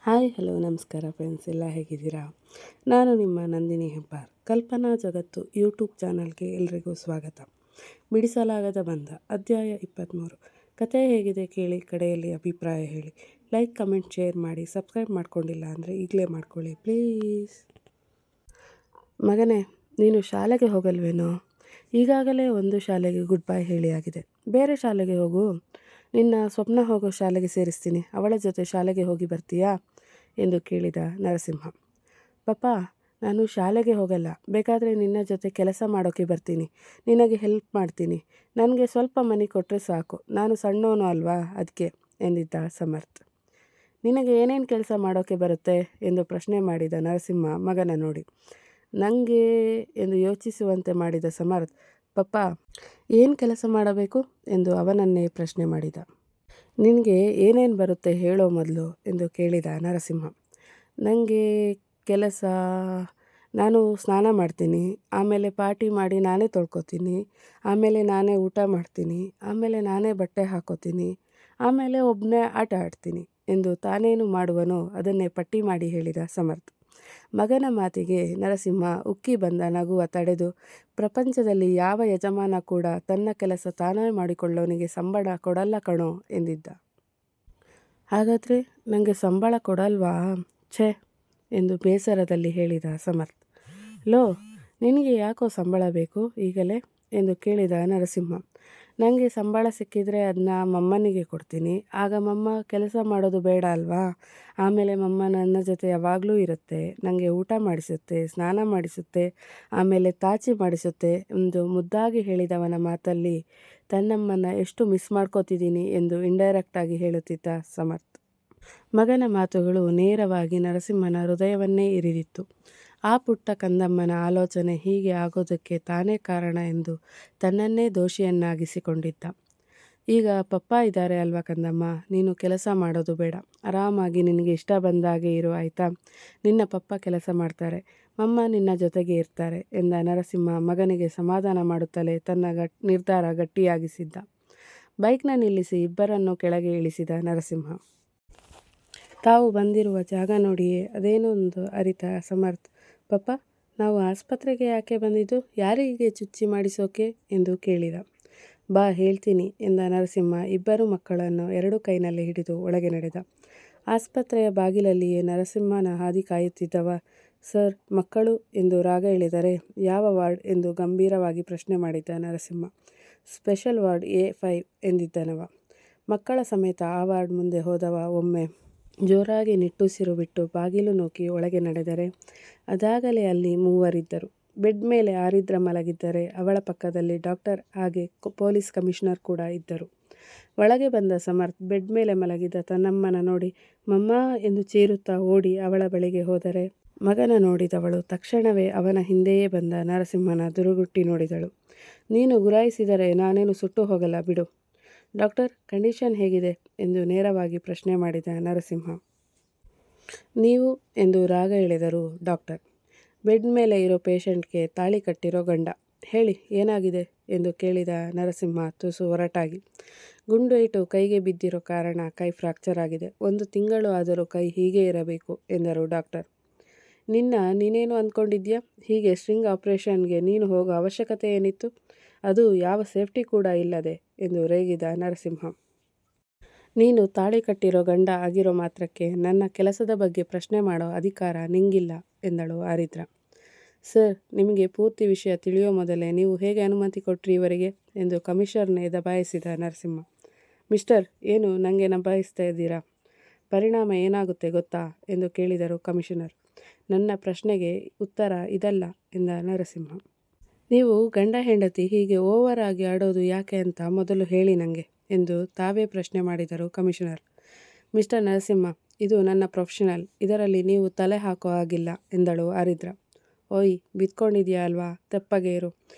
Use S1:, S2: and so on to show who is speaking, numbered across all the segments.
S1: Hi hello ನಮಸ್ಕಾರ friends, ಎಲ್ಲ ಹೇಗಿದ್ದೀರಾ? ನಾನು ನಿಮ್ಮ ನಂದಿನಿ ಹೆಬ್ಬಾರ್. ಕಲ್ಪನಾ ಜಗತ್ತು ಯೂಟ್ಯೂಬ್ ಚಾನಲ್ಗೆ ಎಲ್ರಿಗೂ ಸ್ವಾಗತ. ಬಿಡಿಸಲಾಗದ ಬಂಧ ಅಧ್ಯಾಯ 23. ಕತೆ ಹೇಗಿದೆ ಕೇಳಿ, ಕಡೆಯಲ್ಲಿ ಅಭಿಪ್ರಾಯ ಹೇಳಿ. ಲೈಕ್, ಕಮೆಂಟ್, ಶೇರ್ ಮಾಡಿ. ಸಬ್ಸ್ಕ್ರೈಬ್ ಮಾಡ್ಕೊಂಡಿಲ್ಲ ಅಂದರೆ ಈಗಲೇ ಮಾಡ್ಕೊಳ್ಳಿ ಪ್ಲೀಸ್. ಮಗನೇ, ನೀನು ಶಾಲೆಗೆ ಹೋಗಲ್ವೇನೋ? ಈಗಾಗಲೇ ಒಂದು ಶಾಲೆಗೆ ಗುಡ್ ಬೈ ಹೇಳಿ ಆಗಿದೆ. ಬೇರೆ ಶಾಲೆಗೆ ಹೋಗು. ನಿನ್ನ ಸ್ವಪ್ನ ಹೋಗೋ ಶಾಲೆಗೆ ಸೇರಿಸ್ತೀನಿ. ಅವಳ ಜೊತೆ ಶಾಲೆಗೆ ಹೋಗಿ ಬರ್ತೀಯಾ ಎಂದು ಕೇಳಿದ ನರಸಿಂಹ. ಪಪ್ಪ, ನಾನು ಶಾಲೆಗೆ ಹೋಗಲ್ಲ. ಬೇಕಾದರೆ ನಿನ್ನ ಜೊತೆ ಕೆಲಸ ಮಾಡೋಕ್ಕೆ ಬರ್ತೀನಿ. ನಿನಗೆ ಹೆಲ್ಪ್ ಮಾಡ್ತೀನಿ. ನನಗೆ ಸ್ವಲ್ಪ ಮನೆ ಕೊಟ್ಟರೆ ಸಾಕು. ನಾನು ಸಣ್ಣವನು ಅಲ್ವಾ, ಅದಕ್ಕೆ ಎಂದಿದ್ದ ಸಮರ್ಥ್. ನಿನಗೆ ಏನೇನು ಕೆಲಸ ಮಾಡೋಕ್ಕೆ ಬರುತ್ತೆ ಎಂದು ಪ್ರಶ್ನೆ ಮಾಡಿದ ನರಸಿಂಹ ಮಗನ ನೋಡಿ. ನನಗೆ ಎಂದು ಯೋಚಿಸುವಂತೆ ಮಾಡಿದ ಸಮರ್ಥ್, ಪಪ್ಪ ಏನು ಕೆಲಸ ಮಾಡಬೇಕು ಎಂದು ಅವನನ್ನೇ ಪ್ರಶ್ನೆ ಮಾಡಿದ. ನಿನಗೆ ಏನೇನು ಬರುತ್ತೆ ಹೇಳೋ ಮೊದಲು ಎಂದು ಕೇಳಿದ ನರಸಿಂಹ. ನನಗೆ ಕೆಲಸ, ನಾನು ಸ್ನಾನ ಮಾಡ್ತೀನಿ, ಆಮೇಲೆ ಪಾಟಿ ಮಾಡಿ ನಾನೇ ತೊಳ್ಕೊತೀನಿ, ಆಮೇಲೆ ನಾನೇ ಊಟ ಮಾಡ್ತೀನಿ, ಆಮೇಲೆ ನಾನೇ ಬಟ್ಟೆ ಹಾಕೋತೀನಿ, ಆಮೇಲೆ ಒಬ್ಬನೇ ಆಟ ಆಡ್ತೀನಿ ಎಂದು ತಾನೇನು ಮಾಡುವನೋ ಅದನ್ನೇ ಪಟ್ಟಿ ಮಾಡಿ ಹೇಳಿದ ಸಮರ್ಥ್. ಮಗನ ಮಾತಿಗೆ ನರಸಿಂಹ ಉಕ್ಕಿ ಬಂದ ನಗುವ ತಡೆದು, ಪ್ರಪಂಚದಲ್ಲಿ ಯಾವ ಯಜಮಾನ ಕೂಡ ತನ್ನ ಕೆಲಸ ತಾನೇ ಮಾಡಿಕೊಳ್ಳೋನಿಗೆ ಸಂಬಳ ಕೊಡಲ್ಲ ಕಣೋ ಎಂದಿದ್ದ. ಹಾಗಾದರೆ ನನಗೆ ಸಂಬಳ ಕೊಡಲ್ವಾ? ಛೇ ಎಂದು ಬೇಸರದಲ್ಲಿ ಹೇಳಿದ ಸಮರ್ಥ್. ಲೋ, ನಿನಗೆ ಯಾಕೋ ಸಂಬಳ ಬೇಕು ಈಗಲೇ ಎಂದು ಕೇಳಿದ ನರಸಿಂಹ. ನನಗೆ ಸಂಬಳ ಸಿಕ್ಕಿದರೆ ಅದನ್ನ ಮಮ್ಮನಿಗೆ ಕೊಡ್ತೀನಿ. ಆಗ ಮಮ್ಮ ಕೆಲಸ ಮಾಡೋದು ಬೇಡ ಅಲ್ವಾ? ಆಮೇಲೆ ಮಮ್ಮ ನನ್ನ ಜೊತೆ ಯಾವಾಗಲೂ ಇರುತ್ತೆ, ನನಗೆ ಊಟ ಮಾಡಿಸುತ್ತೆ, ಸ್ನಾನ ಮಾಡಿಸುತ್ತೆ, ಆಮೇಲೆ ತಾಚಿ ಮಾಡಿಸುತ್ತೆ ಎಂದು ಮುದ್ದಾಗಿ ಹೇಳಿದವನ ಮಾತಲ್ಲಿ ತನ್ನಮ್ಮನ ಎಷ್ಟು ಮಿಸ್ ಮಾಡ್ಕೋತಿದ್ದೀನಿ ಎಂದು ಇಂಡೈರೆಕ್ಟಾಗಿ ಹೇಳುತ್ತಿದ್ದ ಸಮರ್ಥ್. ಮಗನ ಮಾತುಗಳು ನೇರವಾಗಿ ನರಸಿಂಹನ ಹೃದಯವನ್ನೇ ಇರಿದಿತ್ತು. ಆ ಪುಟ್ಟ ಕಂದಮ್ಮನ ಆಲೋಚನೆ ಹೀಗೆ ಆಗೋದಕ್ಕೆ ತಾನೇ ಕಾರಣ ಎಂದು ತನ್ನನ್ನೇ ದೋಷಿಯನ್ನಾಗಿಸಿಕೊಂಡಿದ್ದ. ಈಗ ಪಪ್ಪ ಇದ್ದಾರೆ ಅಲ್ವಾ ಕಂದಮ್ಮ, ನೀನು ಕೆಲಸ ಮಾಡೋದು ಬೇಡ. ಆರಾಮಾಗಿ ನಿನಗೆ ಇಷ್ಟ ಬಂದಾಗೆ ಇರು, ಆಯಿತಾ? ನಿನ್ನ ಪಪ್ಪ ಕೆಲಸ ಮಾಡ್ತಾರೆ, ಮಮ್ಮ ನಿನ್ನ ಜೊತೆಗೆ ಇರ್ತಾರೆ ಎಂದ ನರಸಿಂಹ ಮಗನಿಗೆ ಸಮಾಧಾನ ಮಾಡುತ್ತಲೇ ತನ್ನ ನಿರ್ಧಾರ ಗಟ್ಟಿಯಾಗಿಸಿದ್ದ. ಬೈಕ್ನ ನಿಲ್ಲಿಸಿ ಇಬ್ಬರನ್ನು ಕೆಳಗೆ ಇಳಿಸಿದ ನರಸಿಂಹ. ತಾವು ಬಂದಿರುವ ಜಾಗ ನೋಡಿಯೇ ಅದೇನೊಂದು ಅರಿತ ಸಮರ್ಥ್, ಪಪ್ಪ ನಾವು ಆಸ್ಪತ್ರೆಗೆ ಯಾಕೆ ಬಂದಿದ್ದು? ಯಾರಿಗೆ ಚುಚ್ಚಿ ಮಾಡಿಸೋಕೆ ಎಂದು ಕೇಳಿದ. ಬಾ ಹೇಳ್ತೀನಿ ಎಂದ ನರಸಿಂಹ ಇಬ್ಬರು ಮಕ್ಕಳನ್ನು ಎರಡು ಕೈನಲ್ಲಿ ಹಿಡಿದು ಒಳಗೆ ನಡೆದ. ಆಸ್ಪತ್ರೆಯ ಬಾಗಿಲಲ್ಲಿಯೇ ನರಸಿಂಹನ ಹಾದಿ ಕಾಯುತ್ತಿದ್ದವ, ಸರ್ ಮಕ್ಕಳು ಎಂದು ರಾಗ ಎಳೆದರೆ, ಯಾವ ವಾರ್ಡ್ ಎಂದು ಗಂಭೀರವಾಗಿ ಪ್ರಶ್ನೆ ಮಾಡಿದ್ದ ನರಸಿಂಹ. Special ward A5 ಎಂದಿದ್ದನವ. ಮಕ್ಕಳ ಸಮೇತ ಆ ವಾರ್ಡ್ ಮುಂದೆ ಹೋದವ ಒಮ್ಮೆ ಜೋರಾಗಿ ನಿಟ್ಟುಸಿರು ಬಿಟ್ಟು ಬಾಗಿಲು ನೂಕಿ ಒಳಗೆ ನಡೆದರೆ ಅದಾಗಲೇ ಅಲ್ಲಿ ಮೂವರಿದ್ದರು. ಬೆಡ್ ಮೇಲೆ ಆರಿದ್ರ ಮಲಗಿದ್ದರೆ ಅವಳ ಪಕ್ಕದಲ್ಲಿ ಡಾಕ್ಟರ್ ಹಾಗೆ ಪೊಲೀಸ್ ಕಮಿಷನರ್ ಕೂಡ ಇದ್ದರು. ಒಳಗೆ ಬಂದ ಸಮರ್ಥ್ ಬೆಡ್ ಮೇಲೆ ಮಲಗಿದ್ದ ತನ್ನಮ್ಮನ ನೋಡಿ ಮಮ್ಮ ಎಂದು ಚೀರುತ್ತಾ ಓಡಿ ಅವಳ ಬಳಿಗೆ ಹೋದರೆ, ಮಗನ ನೋಡಿದವಳು ತಕ್ಷಣವೇ ಅವನ ಹಿಂದೆಯೇ ಬಂದ ನರಸಿಂಹನ ದುರುಗುಟ್ಟಿ ನೋಡಿದಳು. ನೀನು ಗುರಾಯಿಸಿದರೆ ನಾನೇನು ಸುಟ್ಟು ಹೋಗಲ್ಲ ಬಿಡು. ಡಾಕ್ಟರ್, ಕಂಡೀಷನ್ ಹೇಗಿದೆ ಎಂದು ನೇರವಾಗಿ ಪ್ರಶ್ನೆ ಮಾಡಿದ ನರಸಿಂಹ. ನೀವು ಎಂದು ರಾಗ ಎಳೆದರು ಡಾಕ್ಟರ್. ಬೆಡ್ ಮೇಲೆ ಇರೋ ಪೇಷಂಟ್ಗೆ ತಾಳಿ ಕಟ್ಟಿರೋ ಗಂಡ. ಹೇಳಿ ಏನಾಗಿದೆ ಎಂದು ಕೇಳಿದ ನರಸಿಂಹ ತುಸು ಒರಟಾಗಿ. ಗುಂಡೇಟು ಕೈಗೆ ಬಿದ್ದಿರೋ ಕಾರಣ ಕೈ ಫ್ರಾಕ್ಚರ್ ಆಗಿದೆ. 1 ತಿಂಗಳು ಆದರೂ ಕೈ ಹೀಗೆ ಇರಬೇಕು ಎಂದರು ಡಾಕ್ಟರ್. ನೀನೇನು ಅಂದ್ಕೊಂಡಿದ್ಯಾ? ಹೀಗೆ ಸ್ಟ್ರಿಂಗ್ ಆಪರೇಷನ್ಗೆ ನೀನು ಹೋಗೋ ಅವಶ್ಯಕತೆ ಏನಿತ್ತು? ಅದು ಯಾವ ಸೇಫ್ಟಿ ಕೂಡ ಇಲ್ಲದೆ ಎಂದು ರೇಗಿದ ನರಸಿಂಹ. ನೀನು ತಾಳಿ ಕಟ್ಟಿರೋ ಗಂಡ ಆಗಿರೋ ಮಾತ್ರಕ್ಕೆ ನನ್ನ ಕೆಲಸದ ಬಗ್ಗೆ ಪ್ರಶ್ನೆ ಮಾಡೋ ಅಧಿಕಾರ ನಿಂಗಿಲ್ಲ ಎಂದಳು ಆರಿದ್ರ. ಸರ್, ನಿಮಗೆ ಪೂರ್ತಿ ವಿಷಯ ತಿಳಿಯೋ ಮೊದಲೇ ನೀವು ಹೇಗೆ ಅನುಮತಿ ಕೊಟ್ರಿ ಇವರಿಗೆ ಎಂದು ಕಮಿಷನರ್ನೇ ದಬಾಯಿಸಿದ ನರಸಿಂಹ. ಮಿಸ್ಟರ್, ಏನು ನನಗೆ ದಬಾಯಿಸ್ತಾ ಇದ್ದೀರಾ? ಪರಿಣಾಮ ಏನಾಗುತ್ತೆ ಗೊತ್ತಾ ಎಂದು ಕೇಳಿದರು ಕಮಿಷನರ್. ನನ್ನ ಪ್ರಶ್ನೆಗೆ ಉತ್ತರ ಇದಲ್ಲ ಎಂದ ನರಸಿಂಹ. ನೀವು ಗಂಡ ಹೆಂಡತಿ ಹೀಗೆ ಓವರ್ ಆಗಿ ಆಡೋದು ಯಾಕೆ ಅಂತ ಮೊದಲು ಹೇಳಿ ನನಗೆ ಎಂದು ತಾವೇ ಪ್ರಶ್ನೆ ಮಾಡಿದರು ಕಮಿಷನರ್. ಮಿಸ್ಟರ್ ನರಸಿಂಹ, ಇದು ನನ್ನ ಪ್ರೊಫೆಷನಲ್, ಇದರಲ್ಲಿ ನೀವು ತಲೆ ಹಾಕೋ ಹಾಗಿಲ್ಲ ಎಂದಳು ಆರಿದ್ರ. ಓಯ್, ಬಿತ್ಕೊಂಡಿದ್ಯಾ ಅಲ್ವಾ, ತೆಪ್ಪಗೆ ಇರು.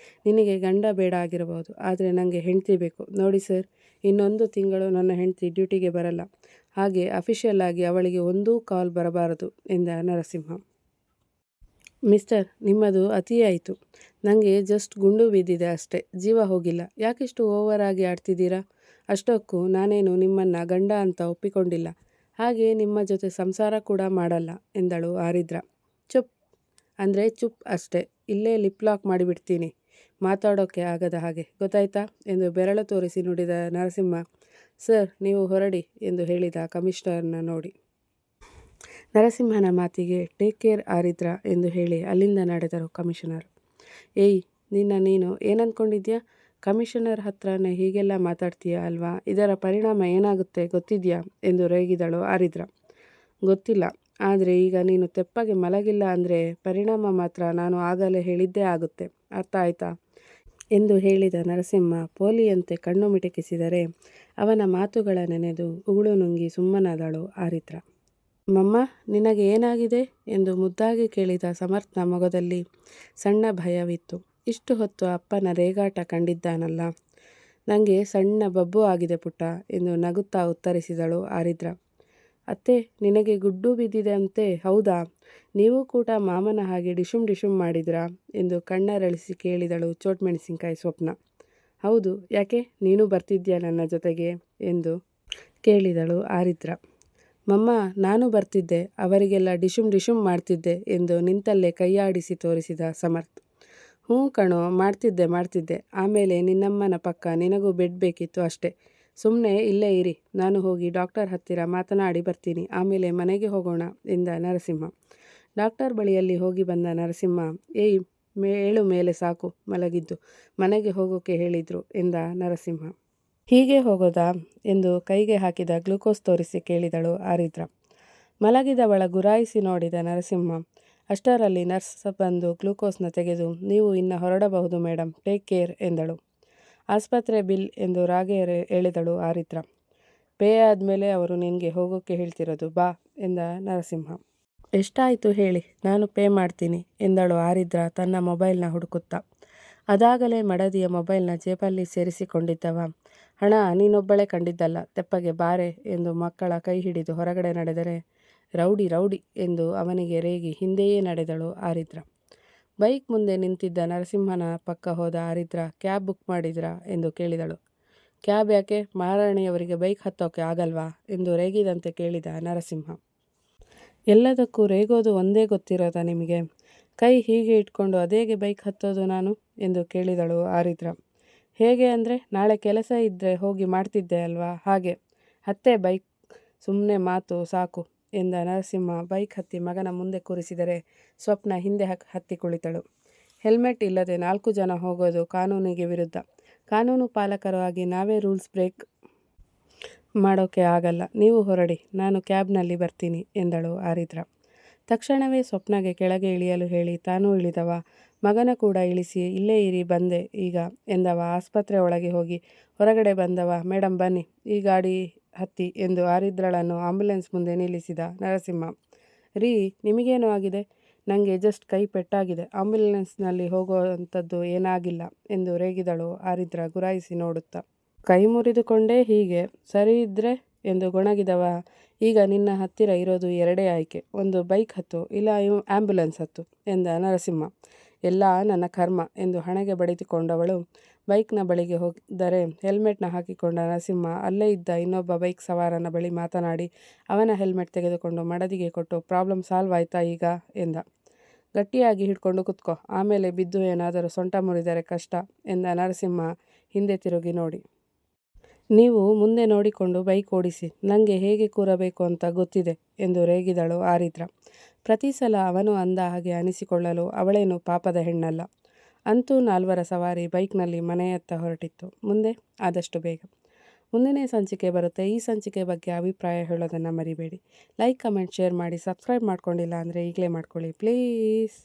S1: ನಿನಗೆ ಗಂಡ ಬೇಡ ಆಗಿರಬಹುದು, ಆದರೆ ನನಗೆ ಹೆಂಡತಿ ಬೇಕು. ನೋಡಿ ಸರ್, ಇನ್ನೊಂದು ತಿಂಗಳು ನನ್ನ ಹೆಂಡತಿ ಡ್ಯೂಟಿಗೆ ಬರಲ್ಲ. ಹಾಗೆ ಅಫಿಷಿಯಲ್ ಆಗಿ ಅವಳಿಗೆ ಒಂದೂ ಕಾಲ್ ಬರಬಾರದು ಎಂದ ನರಸಿಂಹ. ಮಿಸ್ಟರ್, ನಿಮ್ಮದು ಅತಿಯಾಯಿತು. ನನಗೆ ಜಸ್ಟ್ ಗುಂಡು ಬಿದ್ದಿದೆ ಅಷ್ಟೇ, ಜೀವ ಹೋಗಿಲ್ಲ. ಯಾಕಿಷ್ಟು ಓವರ್ ಆಗಿ ಆಡ್ತಿದ್ದೀರಾ? ಅಷ್ಟಕ್ಕೂ ನಾನೇನು ನಿಮ್ಮನ್ನು ಗಂಡ ಅಂತ ಒಪ್ಪಿಕೊಂಡಿಲ್ಲ. ಹಾಗೆ ನಿಮ್ಮ ಜೊತೆ ಸಂಸಾರ ಕೂಡ ಮಾಡಲ್ಲ ಎಂದಳು ಆರಿದ್ರ. ಚುಪ್ ಅಂದರೆ ಚುಪ್ ಅಷ್ಟೇ, ಇಲ್ಲೇ ಲಿಪ್ ಲಾಕ್ ಮಾಡಿಬಿಡ್ತೀನಿ, ಮಾತಾಡೋಕ್ಕೆ ಆಗದ ಹಾಗೆ, ಗೊತ್ತಾಯ್ತಾ ಎಂದು ಬೆರಳು ತೋರಿಸಿ ನುಡಿದ ನರಸಿಂಹ. ಸರ್, ನೀವು ಹೊರಡಿ ಎಂದು ಹೇಳಿದ ಕಮಿಷನರ್ನ ನೋಡಿ. ನರಸಿಂಹನ ಮಾತಿಗೆ ಟೇಕ್ ಕೇರ್ ಆರಿದ್ರ ಎಂದು ಹೇಳಿ ಅಲ್ಲಿಂದ ನಡೆದರು ಕಮಿಷನರ್. ಏಯ್, ನೀನು ಏನಂದ್ಕೊಂಡಿದ್ಯಾ? ಕಮಿಷನರ್ ಹತ್ರನೇ ಹೀಗೆಲ್ಲ ಮಾತಾಡ್ತೀಯ ಅಲ್ವಾ? ಇದರ ಪರಿಣಾಮ ಏನಾಗುತ್ತೆ ಗೊತ್ತಿದೆಯಾ ಎಂದು ರೇಗಿದಳು ಆರಿದ್ರ. ಗೊತ್ತಿಲ್ಲ, ಆದರೆ ಈಗ ನೀನು ತೆಪ್ಪಗೆ ಮಲಗಿಲ್ಲ ಅಂದರೆ ಪರಿಣಾಮ ಮಾತ್ರ ನಾನು ಆಗಲೇ ಹೇಳಿದ್ದೇ ಆಗುತ್ತೆ, ಅರ್ಥ ಆಯ್ತಾ ಎಂದು ಹೇಳಿದ ನರಸಿಂಹ ಪೋಲಿಯಂತೆ ಕಣ್ಣು ಮಿಟಕಿಸಿದರೆ ಅವನ ಮಾತುಗಳ ನೆನೆದು ಉಗುಳು ನುಂಗಿ ಸುಮ್ಮನಾದಳು ಆರಿದ್ರ. ಮಮ್ಮ, ನಿನಗೆ ಏನಾಗಿದೆ ಎಂದು ಮುದ್ದಾಗಿ ಕೇಳಿದ ಸಮರ್ಥನ ಮೊಗದಲ್ಲಿ ಸಣ್ಣ ಭಯವಿತ್ತು. ಇಷ್ಟು ಹೊತ್ತು ಅಪ್ಪನ ರೇಗಾಟ ಕಂಡಿದ್ದಾನಲ್ಲ. ನನಗೆ ಸಣ್ಣ ಬಬ್ಬು ಆಗಿದೆ ಪುಟ್ಟ ಎಂದು ನಗುತ್ತಾ ಉತ್ತರಿಸಿದಳು ಆರಿದ್ರ. ಅತ್ತೆ, ನಿನಗೆ ಗುಡ್ಡು ಬಿದ್ದಿದೆ ಅಂತೆ, ಹೌದಾ? ನೀವು ಕೂಡ ಮಾಮನ ಹಾಗೆ ಡಿಶುಮ್ ಡಿಶುಮ್ ಮಾಡಿದ್ರಾ ಎಂದು ಕಣ್ಣರಳಿಸಿ ಕೇಳಿದಳು ಚೋಟ್ಮೆಣಸಿನಕಾಯಿ ಸ್ವಪ್ನ. ಹೌದು, ಯಾಕೆ, ನೀನು ಬರ್ತಿದ್ಯಾ ನನ್ನ ಜೊತೆಗೆ ಎಂದು ಕೇಳಿದಳು ಆರಿದ್ರ. ಮಮ್ಮ, ನಾನು ಬರ್ತಿದ್ದೆ, ಅವರಿಗೆಲ್ಲ ಡಿಶುಮ್ ಡಿಶುಮ್ ಮಾಡ್ತಿದ್ದೆ ಎಂದು ನಿಂತಲ್ಲೇ ಕೈಯಾಡಿಸಿ ತೋರಿಸಿದ ಸಮರ್ಥ್. ಹ್ಞೂ ಕಣೋ, ಮಾಡ್ತಿದ್ದೆ. ಆಮೇಲೆ ನಿನ್ನಮ್ಮನ ಪಕ್ಕ ನಿನಗೂ ಬೆಡ್ ಬೇಕಿತ್ತು ಅಷ್ಟೇ. ಸುಮ್ಮನೆ ಇಲ್ಲೇ ಇರಿ, ನಾನು ಹೋಗಿ ಡಾಕ್ಟರ್ ಹತ್ತಿರ ಮಾತನಾಡಿ ಬರ್ತೀನಿ, ಆಮೇಲೆ ಮನೆಗೆ ಹೋಗೋಣ ಎಂದ ನರಸಿಂಹ. ಡಾಕ್ಟರ್ ಬಳಿಯಲ್ಲಿ ಹೋಗಿ ಬಂದ ನರಸಿಂಹ, ಏಯ್ ಏಳು ಮೇಲೆ ಸಾಕು ಮಲಗಿದ್ದು, ಮನೆಗೆ ಹೋಗೋಕೆ ಹೇಳಿದ್ರು ಎಂದ ನರಸಿಂಹ. ಹೀಗೆ ಹೋಗೋದಾ ಎಂದು ಕೈಗೆ ಹಾಕಿದ ಗ್ಲೂಕೋಸ್ ತೋರಿಸಿ ಕೇಳಿದಳು ಆರಿದ್ರ. ಮಲಗಿದವಳ ಗುರಾಯಿಸಿ ನೋಡಿದ ನರಸಿಂಹ. ಅಷ್ಟರಲ್ಲಿ ನರ್ಸ್ ಬಂದು ಗ್ಲೂಕೋಸ್ನ ತೆಗೆದು, ನೀವು ಇನ್ನು ಹೊರಡಬಹುದು ಮೇಡಮ್, ಟೇಕ್ ಕೇರ್ ಎಂದಳು. ಆಸ್ಪತ್ರೆ ಬಿಲ್ ಎಂದು ರಾಗೆ ಎಳೆದಳು ಆರಿದ್ರ. ಪೇ ಆದಮೇಲೆ ಅವರು ನಿನಗೆ ಹೋಗೋಕ್ಕೆ ಹೇಳ್ತಿರೋದು, ಬಾ ಎಂದ ನರಸಿಂಹ. ಎಷ್ಟಾಯಿತು ಹೇಳಿ, ನಾನು ಪೇ ಮಾಡ್ತೀನಿ ಎಂದಳು ಆರಿದ್ರ ತನ್ನ ಮೊಬೈಲ್ನ ಹುಡುಕುತ್ತಾ. ಅದಾಗಲೇ ಮಡದಿಯ ಮೊಬೈಲ್ನ ಜೇಬಲ್ಲಿ ಸೇರಿಸಿಕೊಂಡಿದ್ದವ, ಹಣ ನೀನೊಬ್ಬಳೇ ಕಂಡಿದ್ದಲ್ಲ, ತೆಪ್ಪಗೆ ಬಾರೆ ಎಂದು ಮಕ್ಕಳ ಕೈ ಹಿಡಿದು ಹೊರಗಡೆ ನಡೆದರೆ, ರೌಡಿ ಎಂದು ಅವನಿಗೆ ರೇಗಿ ಹಿಂದೆಯೇ ನಡೆದಳು ಆರಿದ್ರ. ಬೈಕ್ ಮುಂದೆ ನಿಂತಿದ್ದ ನರಸಿಂಹನ ಪಕ್ಕ ಹೋದ ಆರಿದ್ರ, ಕ್ಯಾಬ್ ಬುಕ್ ಮಾಡಿದ್ರಾ ಎಂದು ಕೇಳಿದಳು. ಕ್ಯಾಬ್ ಯಾಕೆ, ಮಹಾರಾಣಿಯವರಿಗೆ ಬೈಕ್ ಹತ್ತೋಕೆ ಆಗಲ್ವಾ ಎಂದು ರೇಗಿದಂತೆ ಕೇಳಿದ ನರಸಿಂಹ. ಎಲ್ಲದಕ್ಕೂ ರೇಗೋದು ಒಂದೇ ಗೊತ್ತಿರೋದಾ ನಿಮಗೆ? ಕೈ ಹೀಗೆ ಇಟ್ಕೊಂಡು ಅದೇಗೆ ಬೈಕ್ ಹತ್ತೋದು ನಾನು ಎಂದು ಕೇಳಿದಳು ಆರಿದ್ರ. ಹೇಗೆ ಅಂದರೆ, ನಾಳೆ ಕೆಲಸ ಇದ್ದರೆ ಹೋಗಿ ಮಾಡ್ತಿದ್ದೆ ಅಲ್ವಾ, ಹಾಗೆ. ಹತ್ತೆ ಬೈಕ್, ಸುಮ್ಮನೆ ಮಾತು ಸಾಕು ಎಂದ ನರಸಿಂಹ ಬೈಕ್ ಹತ್ತಿ ಮಗನ ಮುಂದೆ ಕೂರಿಸಿದರೆ ಸ್ವಪ್ನ ಹಿಂದೆ ಹತ್ತಿ ಕುಳಿತಳು. ಹೆಲ್ಮೆಟ್ ಇಲ್ಲದೆ 4 ಜನ ಹೋಗೋದು ಕಾನೂನಿಗೆ ವಿರುದ್ಧ. ಕಾನೂನು ಪಾಲಕರು ಆಗಿ ನಾವೇ ರೂಲ್ಸ್ ಬ್ರೇಕ್ ಮಾಡೋಕೆ ಆಗಲ್ಲ, ನೀವು ಹೊರಡಿ, ನಾನು ಕ್ಯಾಬ್ನಲ್ಲಿ ಬರ್ತೀನಿ ಎಂದಳು ಆರಿದ್ರ. ತಕ್ಷಣವೇ ಸ್ವಪ್ನಗೆ ಕೆಳಗೆ ಇಳಿಯಲು ಹೇಳಿ ತಾನೂ ಇಳಿದವ. ಮಗನ ಕೂಡ ಇಳಿಸಿ, ಇಲ್ಲೇ ಇರಿ, ಬಂದೆ ಈಗ ಎಂದವ. ಆಸ್ಪತ್ರೆ ಒಳಗೆ ಹೋಗಿ ಹೊರಗಡೆ ಬಂದವ, ಮೇಡಮ್ ಬನ್ನಿ, ಈ ಗಾಡಿ ಹತ್ತಿ ಎಂದು ಆರಿದ್ರಳನ್ನು ಆಂಬ್ಯುಲೆನ್ಸ್ ಮುಂದೆ ನಿಲ್ಲಿಸಿದ ನರಸಿಂಹ. ರೀ, ನಿಮಗೇನು ಆಗಿದೆ? ನನಗೆ ಜಸ್ಟ್ ಕೈ ಪೆಟ್ಟಾಗಿದೆ, ಆಂಬ್ಯುಲೆನ್ಸ್ನಲ್ಲಿ ಹೋಗೋವಂಥದ್ದು ಏನಾಗಿಲ್ಲ ಎಂದು ರೇಗಿದಳು ಆರಿದ್ರ ಗುರಾಯಿಸಿ ನೋಡುತ್ತಾ. ಕೈ ಮುರಿದುಕೊಂಡೇ ಹೀಗೆ, ಸರಿ ಇದ್ರೆ ಎಂದು ಗೊಣಗಿದವ. ಈಗ ನಿನ್ನ ಹತ್ತಿರ ಇರೋದು ಎರಡೇ ಆಯ್ಕೆ, ಒಂದು ಬೈಕ್ ಹತ್ತು, ಇಲ್ಲ ಆಂಬ್ಯುಲೆನ್ಸ್ ಹತ್ತು ಎಂದ ನರಸಿಂಹ. ಎಲ್ಲ ನನ್ನ ಕರ್ಮ ಎಂದು ಹಣೆಗೆ ಬಡಿದುಕೊಂಡವಳು ಬೈಕ್ನ ಬಳಿಗೆ ಹೋದರೆ ಹೆಲ್ಮೆಟ್ನ ಹಾಕಿಕೊಂಡ ನರಸಿಂಹ ಅಲ್ಲೇ ಇದ್ದ ಇನ್ನೊಬ್ಬ ಬೈಕ್ ಸವಾರನ ಬಳಿ ಮಾತನಾಡಿ ಅವನ ಹೆಲ್ಮೆಟ್ ತೆಗೆದುಕೊಂಡು ಮಡದಿಗೆ ಕೊಟ್ಟು, ಪ್ರಾಬ್ಲಮ್ ಸಾಲ್ವ್ ಆಯ್ತಾ ಈಗ ಎಂದ. ಗಟ್ಟಿಯಾಗಿ ಹಿಡ್ಕೊಂಡು ಕುತ್ಕೋ, ಆಮೇಲೆ ಬಿದ್ದು ಏನಾದರೂ ಸೊಂಟ ಮುರಿದರೆ ಕಷ್ಟ ಎಂದ ನರಸಿಂಹ ಹಿಂದೆ ತಿರುಗಿ ನೋಡಿ. ನೀವು ಮುಂದೆ ನೋಡಿಕೊಂಡು ಬೈಕ್ ಓಡಿಸಿ, ನನಗೆ ಹೇಗೆ ಕೂರಬೇಕು ಅಂತ ಗೊತ್ತಿದೆ ಎಂದು ರೇಗಿದಳು ಆರಿದ್ರ. ಪ್ರತಿ ಸಲ ಅವನು ಅಂದ ಹಾಗೆ ಅನಿಸಿಕೊಳ್ಳಲು ಅವಳೇನು ಪಾಪದ ಹೆಣ್ಣಲ್ಲ. ಅಂತೂ 4 ಸವಾರಿ ಬೈಕ್ನಲ್ಲಿ ಮನೆಯತ್ತ ಹೊರಟಿತ್ತು. ಮುಂದೆ ಆದಷ್ಟು ಬೇಗ. ಮುಂದಿನ ಸಂಚಿಕೆ ಬರುತ್ತೆ. ಈ ಸಂಚಿಕೆ ಬಗ್ಗೆ ಅಭಿಪ್ರಾಯ ಹೇಳೋದನ್ನು ಮರಿಬೇಡಿ. ಲೈಕ್, ಕಮೆಂಟ್, ಶೇರ್ ಮಾಡಿ. ಸಬ್ಸ್ಕ್ರೈಬ್ ಮಾಡ್ಕೊಂಡಿಲ್ಲ ಅಂದರೆ ಈಗಲೇ ಮಾಡ್ಕೊಳ್ಳಿ ಪ್ಲೀಸ್.